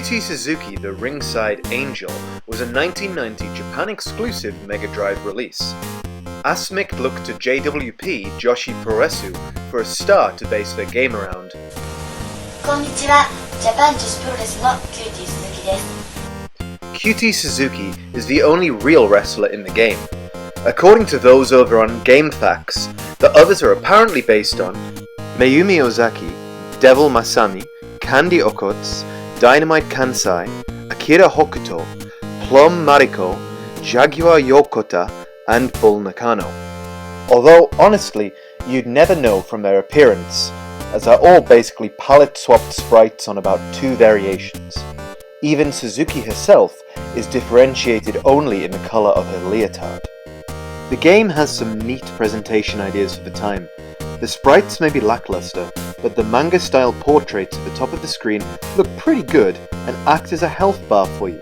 Cutie Suzuki The Ringside Angel was a 1990 Japan-exclusive Mega Drive release. Asmic looked to JWP Joshi Proresu for a star to base their game around. こんにちは、ジャパン女子プロレスのキューティー鈴木です。Cutie Suzuki is the only real wrestler in the game. According to those over on GameFAQs, the others are apparently based on Mayumi Ozaki, Devil Masami, Candy Okotsu, Dynamite Kansai, Akira Hokuto, Plum Mariko, Jaguar Yokota, and Bull Nakano. Although, honestly, you'd never know from their appearance, as they're all basically palette-swapped sprites on about 2 variations. Even Suzuki herself is differentiated only in the colour of her leotard. The game has some neat presentation ideas for the time. The sprites may be lackluster, but the manga-style portraits at the top of the screen look pretty good and act as a health bar for you.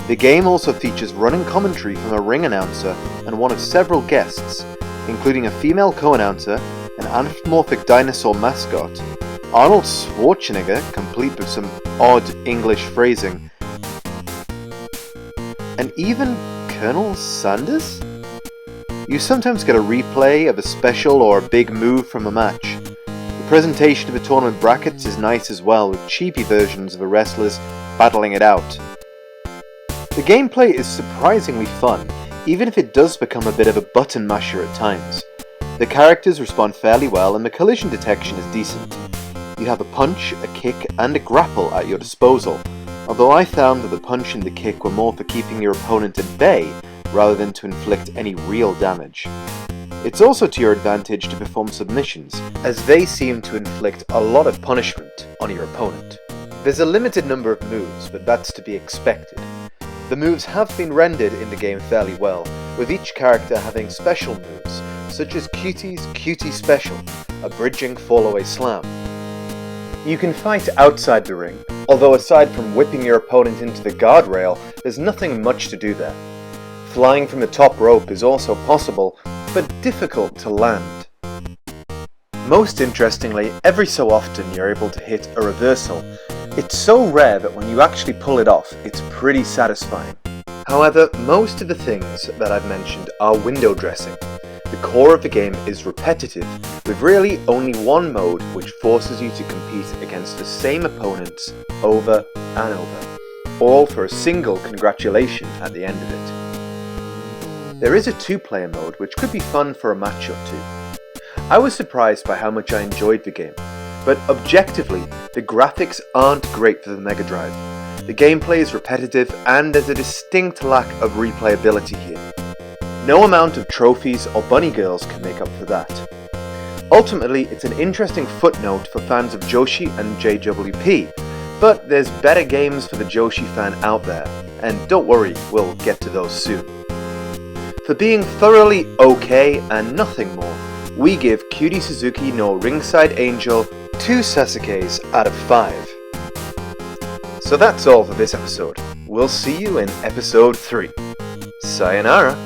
The game also features running commentary from a ring announcer and one of several guests, including a female co-announcer, an anthropomorphic dinosaur mascot, Arnold Schwarzenegger, complete with some odd English phrasing, and even Colonel Sanders? You sometimes get a replay of a special or a big move from a match. The presentation of the tournament brackets is nice as well, with cheapy versions of the wrestlers battling it out. The gameplay is surprisingly fun, even if it does become a bit of a button masher at times. The characters respond fairly well and the collision detection is decent. You have a punch, a kick and a grapple at your disposal, although I found that the punch and the kick were more for keeping your opponent at bay rather than to inflict any real damage. It's also to your advantage to perform submissions, as they seem to inflict a lot of punishment on your opponent. There's a limited number of moves, but that's to be expected. The moves have been rendered in the game fairly well, with each character having special moves, such as Cutie's Cutie Special, a bridging fall-away slam. You can fight outside the ring, although aside from whipping your opponent into the guardrail, there's nothing much to do there. Flying from the top rope is also possible, but difficult to land. Most interestingly, every so often you're able to hit a reversal. It's so rare that when you actually pull it off, it's pretty satisfying. However, most of the things that I've mentioned are window dressing. The core of the game is repetitive, with really only one mode which forces you to compete against the same opponents over and over, all for a single congratulation at the end of it. There is a 2-player mode which could be fun for a match or two. I was surprised by how much I enjoyed the game, but objectively, the graphics aren't great for the Mega Drive. The gameplay is repetitive and there's a distinct lack of replayability here. No amount of trophies or bunny girls can make up for that. Ultimately, it's an interesting footnote for fans of Joshi and JWP, but there's better games for the Joshi fan out there, and don't worry, we'll get to those soon. For being thoroughly okay and nothing more, we give Cutie Suzuki no Ringside Angel 2 Sasukes out of 5. So that's all for this episode. We'll see you in episode 3. Sayonara!